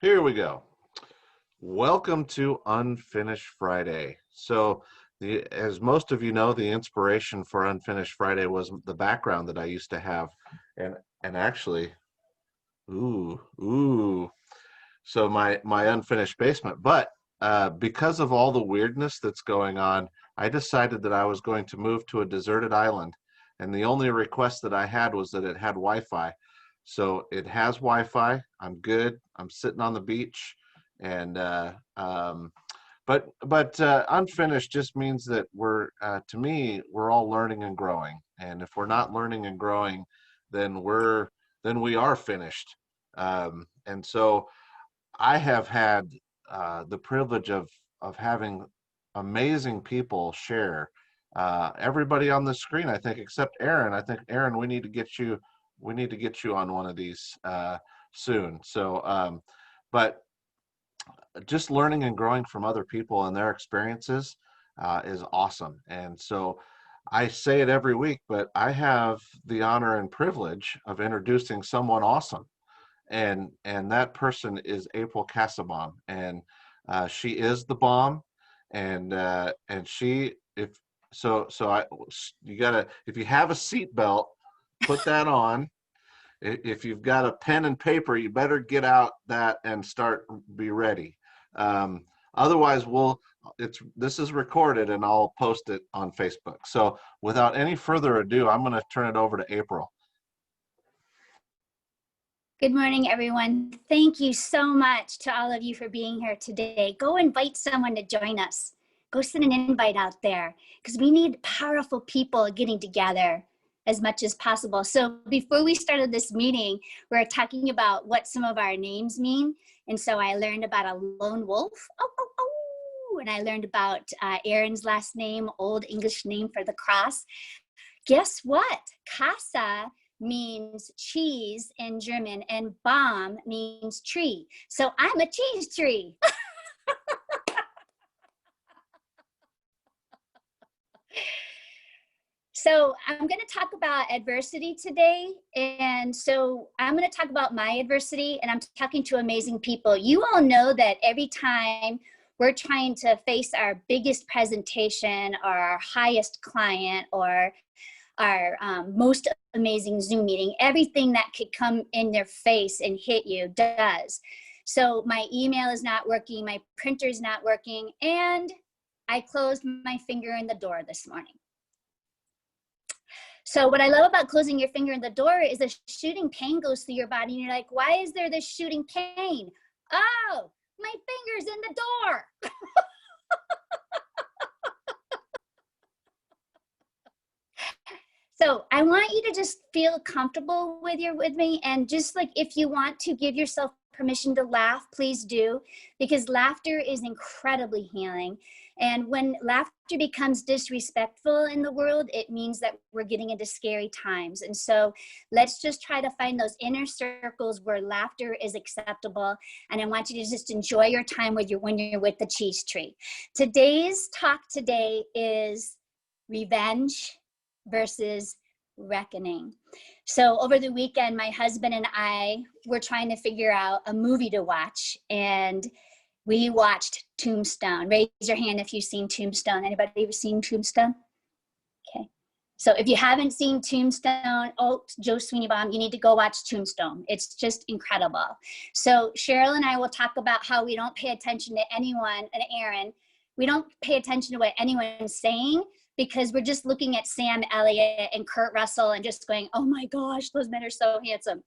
Here we go. Welcome to Unfinished Friday. As most of you know, the inspiration for Unfinished Friday was the background that I used to have, and actually, ooh, ooh. So my unfinished basement. But because of all the weirdness that's going on, I decided that I was going to move to a deserted island, and the only request that I had was that it had Wi-Fi. So it has Wi-Fi. I'm good. I'm sitting on the beach, and unfinished just means that to me, we're all learning and growing. And if we're not learning and growing, then we are finished. And so I have had the privilege of having amazing people share. Everybody on the screen, I think, except Aaron. I think Aaron, we need to get you on one of these soon. But just learning and growing from other people and their experiences is awesome. And so I say it every week, but I have the honor and privilege of introducing someone awesome, and that person is April Casabon, and she is the bomb, and she if so so I you gotta, if you have a seat belt, put that on. If you've got a pen and paper, you better get out that and be ready. Otherwise, this is recorded and I'll post it on Facebook. So without any further ado, I'm going to turn it over to April. Good morning, everyone. Thank you so much to all of you for being here today. Go invite someone to join us. Go send an invite out there, because we need powerful people getting together as much as possible. So before we started this meeting, we were talking about what some of our names mean. And so I learned about a lone wolf. Oh, oh, oh. And I learned about Aaron's last name, Old English name for the cross. Guess what? Casa means cheese in German, and Baum means tree. So I'm a cheese tree. So I'm going to talk about adversity today. And so I'm going to talk about my adversity, and I'm talking to amazing people. You all know that every time we're trying to face our biggest presentation or our highest client or our most amazing Zoom meeting, everything that could come in their face and hit you does. So my email is not working, my printer is not working, and I closed my finger in the door this morning. So what I love about closing your finger in the door is a shooting pain goes through your body, and you're like, why is there this shooting pain? Oh, my finger's in the door. So I want you to just feel comfortable with me, and just like, if you want to give yourself permission to laugh, please do, because laughter is incredibly healing. And when laughter becomes disrespectful in the world, it means that we're getting into scary times. And so let's just try to find those inner circles where laughter is acceptable. And I want you to just enjoy your time when you're with the cheese tree. Today's talk today is revenge versus reckoning. So over the weekend, my husband and I were trying to figure out a movie to watch, and we watched Tombstone. Raise your hand if you've seen Tombstone. Anybody ever seen Tombstone? Okay. So if you haven't seen Tombstone, oh, Joe Sweeney Baum, you need to go watch Tombstone. It's just incredible. So Cheryl and I will talk about how we don't pay attention to anyone, and Aaron, we don't pay attention to what anyone's saying, because we're just looking at Sam Elliott and Kurt Russell and just going, oh my gosh, those men are so handsome.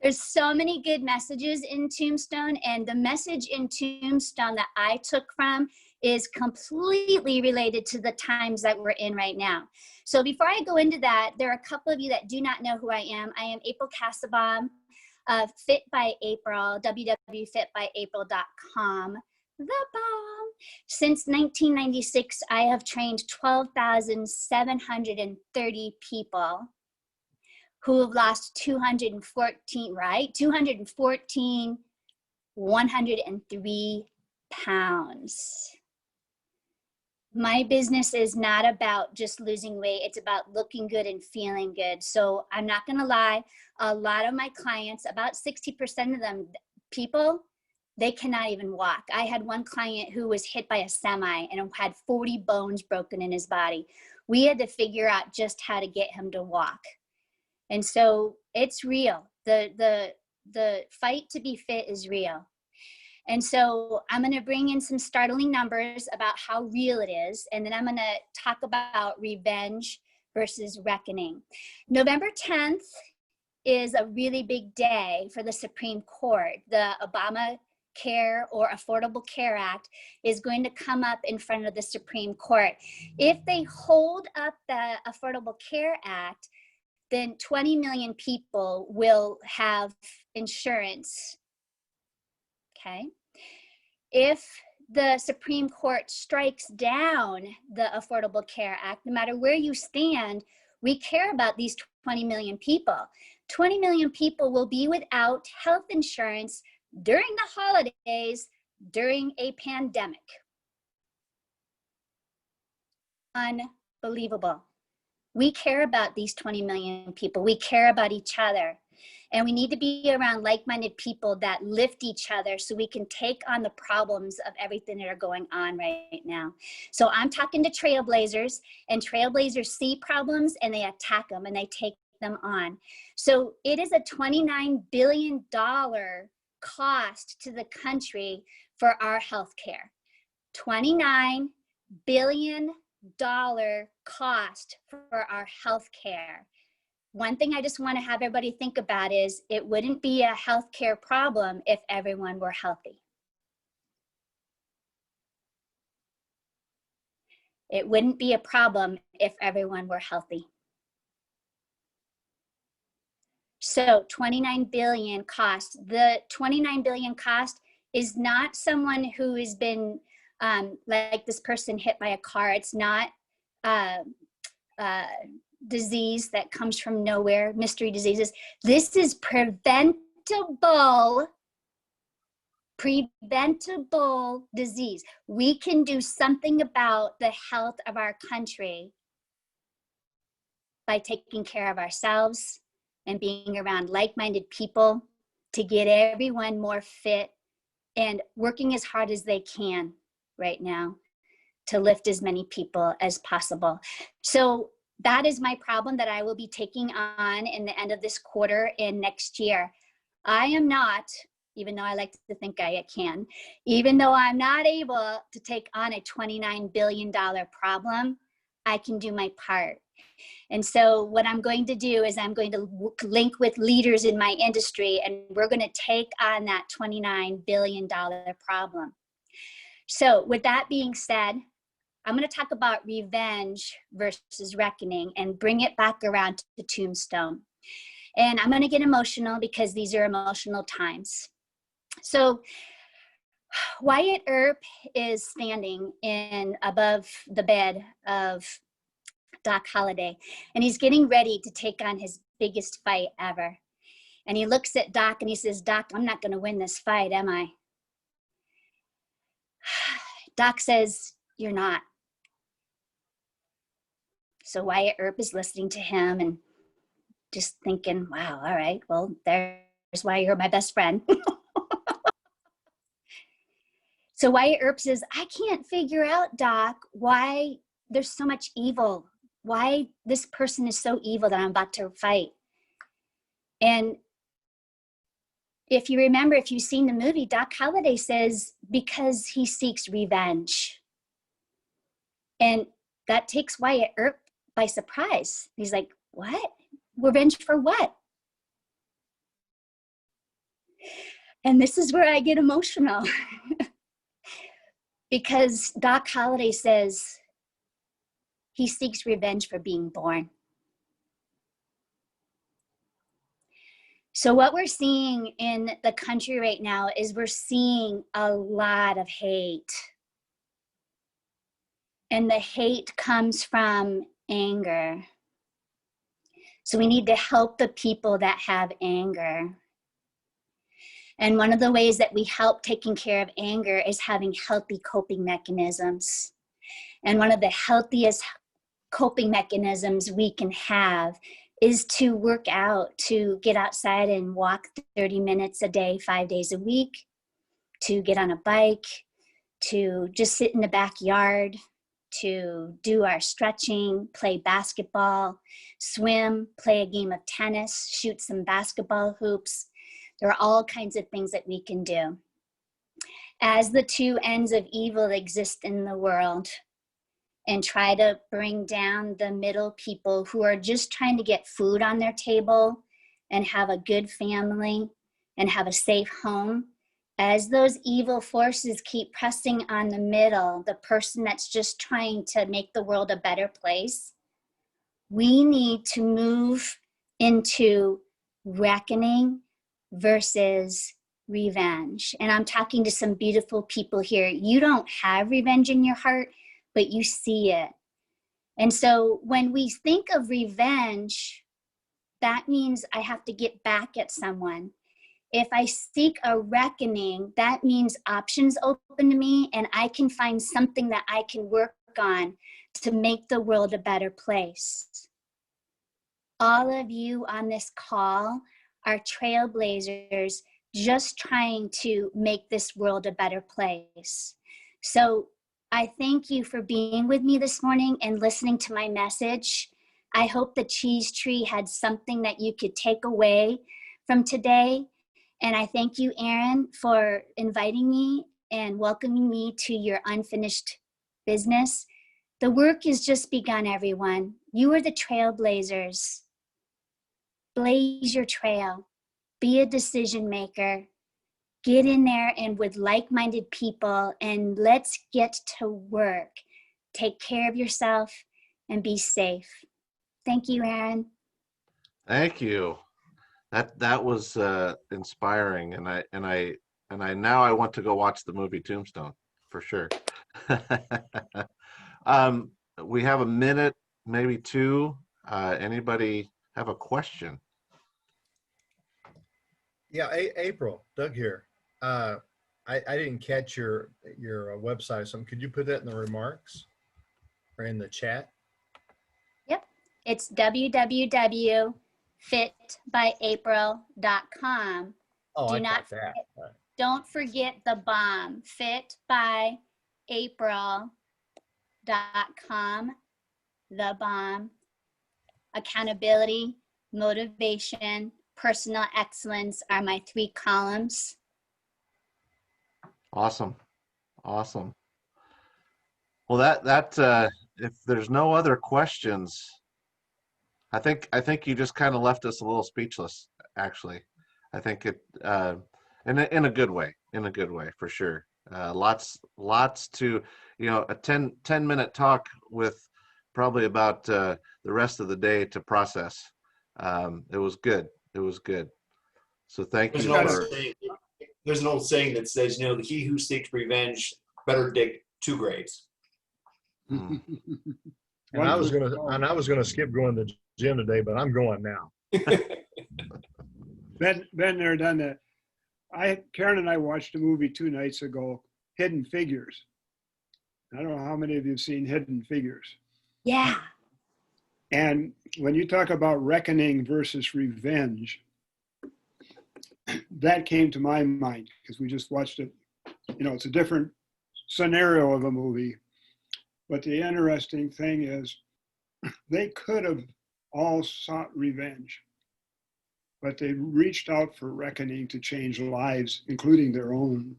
There's so many good messages in Tombstone, and the message in Tombstone that I took from is completely related to the times that we're in right now. So before I go into that, there are a couple of you that do not know who I am. I am April Casabon of Fit by April, www.fitbyapril.com. The bomb. Since 1996, I have trained 12,730 people who have lost 214, right? 103 pounds. My business is not about just losing weight. It's about looking good and feeling good. So I'm not going to lie. A lot of my clients, about 60% of them, people, they cannot even walk. I had one client who was hit by a semi and had 40 bones broken in his body. We had to figure out just how to get him to walk. And so it's real. The fight to be fit is real. And so I'm going to bring in some startling numbers about how real it is. And then I'm going to talk about revenge versus reckoning. November 10th is a really big day for the Supreme Court. The Obamacare or Affordable Care Act is going to come up in front of the Supreme Court. If they hold up the Affordable Care Act, then 20 million people will have insurance. Okay. If the Supreme Court strikes down the Affordable Care Act, no matter where you stand, we care about these 20 million people. 20 million people will be without health insurance during the holidays, during a pandemic. Unbelievable. We care about these 20 million people. We care about each other. And we need to be around like-minded people that lift each other so we can take on the problems of everything that are going on right now. So I'm talking to trailblazers, and trailblazers see problems and they attack them and they take them on. So it is a $29 billion cost to the country for our healthcare. $29 billion cost for our healthcare. One thing I just want to have everybody think about is it wouldn't be a healthcare problem if everyone were healthy. It wouldn't be a problem if everyone were healthy. So 29 billion cost. The 29 billion cost is not someone who has been like this person hit by a car. It's not disease that comes from nowhere, mystery diseases. This is preventable disease. We can do something about the health of our country by taking care of ourselves and being around like-minded people to get everyone more fit and working as hard as they can right now to lift as many people as possible. So that is my problem that I will be taking on in the end of this quarter and next year. I am not, even though I like to think I can, even though I'm not able to take on a $29 billion problem, I can do my part. And so what I'm going to do is I'm going to link with leaders in my industry, and we're going to take on that $29 billion problem. So with that being said, I'm going to talk about revenge versus reckoning and bring it back around to Tombstone. And I'm going to get emotional because these are emotional times. So Wyatt Earp is standing above the bed of Doc Holliday, and he's getting ready to take on his biggest fight ever. And he looks at Doc and he says, "Doc, I'm not going to win this fight, am I?" Doc says, "You're not." So Wyatt Earp is listening to him and just thinking, wow, all right, well, there's why you're my best friend. So Wyatt Earp says, "I can't figure out, Doc, why there's so much evil, why this person is so evil that I'm about to fight." And if you remember, if you've seen the movie, Doc Holliday says, because he seeks revenge. And that takes Wyatt Earp by surprise. He's like, what? Revenge for what? And this is where I get emotional. Because Doc Holliday says he seeks revenge for being born. So what we're seeing in the country right now is we're seeing a lot of hate. And the hate comes from anger. So we need to help the people that have anger. And one of the ways that we help taking care of anger is having healthy coping mechanisms. And one of the healthiest coping mechanisms we can have is to work out, to get outside and walk 30 minutes a day, 5 days a week, to get on a bike, to just sit in the backyard, to do our stretching, play basketball, swim, play a game of tennis, shoot some basketball hoops. There are all kinds of things that we can do. As the two ends of evil exist in the world, and try to bring down the middle people who are just trying to get food on their table and have a good family and have a safe home, as those evil forces keep pressing on the middle, the person that's just trying to make the world a better place, we need to move into reckoning versus revenge. And I'm talking to some beautiful people here. You don't have revenge in your heart, but you see it. And so when we think of revenge, that means I have to get back at someone. If I seek a reckoning, that means options open to me and I can find something that I can work on to make the world a better place. All of you on this call are trailblazers just trying to make this world a better place. So I thank you for being with me this morning and listening to my message. I hope the cheese tree had something that you could take away from today. And I thank you, Aaron, for inviting me and welcoming me to your unfinished business. The work has just begun, everyone. You are the trailblazers. Blaze your trail. Be a decision maker. Get in there and with like-minded people, and let's get to work. Take care of yourself and be safe. Thank you, Aaron. Thank you. That was inspiring, and I now I want to go watch the movie Tombstone for sure. We have a minute, maybe two. Anybody have a question? Yeah, April, Doug here. I didn't catch your website, so could you put that in the remarks or in the chat? Yep, it's www.fitbyapril.com. Oh, Do I not caught that. All right. Don't forget the bomb, fitbyapril.com, the bomb. Accountability, motivation, personal excellence are my 3 columns. Awesome. Awesome. Well, that if there's no other questions, I think you just kind of left us a little speechless, actually. I think it in a good way, for sure. Lots to, a 10-minute talk with probably about the rest of the day to process. It was good. So thank you for. There's an old saying that says, he who seeks revenge better dig 2 graves. Mm. And I was gonna skip going to the gym today, but I'm going now. Been there, done that. Karen and I watched a movie 2 nights ago, Hidden Figures. I don't know how many of you have seen Hidden Figures. Yeah. And when you talk about reckoning versus revenge, that came to my mind because we just watched it. It's a different scenario of a movie. But the interesting thing is they could have all sought revenge, but they reached out for reckoning to change lives, including their own,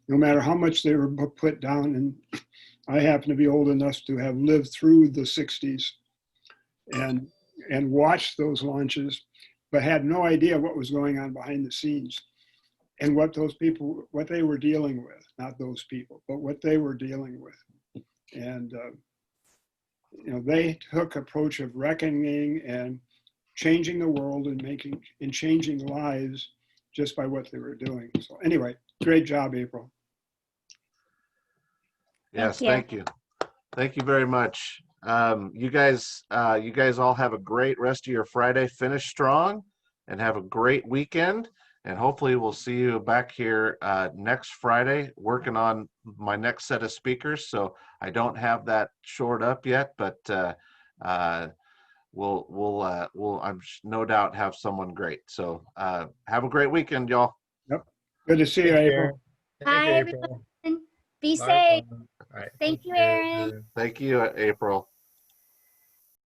no matter how much they were put down. And I happen to be old enough to have lived through the 60s and watched those launches, but had no idea what was going on behind the scenes and what those people, what they were dealing with, not those people, but what they were dealing with. And, they took approach of reckoning and changing the world and changing lives just by what they were doing. So anyway, great job, April. Yes, thank you. Thank you very much. You guys all have a great rest of your Friday. Finish strong and have a great weekend. and hopefully we'll see you back here next Friday working on my next set of speakers. So I don't have that shored up yet, but we'll no doubt have someone great. So have a great weekend, y'all. Good to see you, Take April. care. Hi, Thanks, April. everyone. Be Bye, safe. Paula. All right. Thank you, Good, Aaron. good. Thank you, April.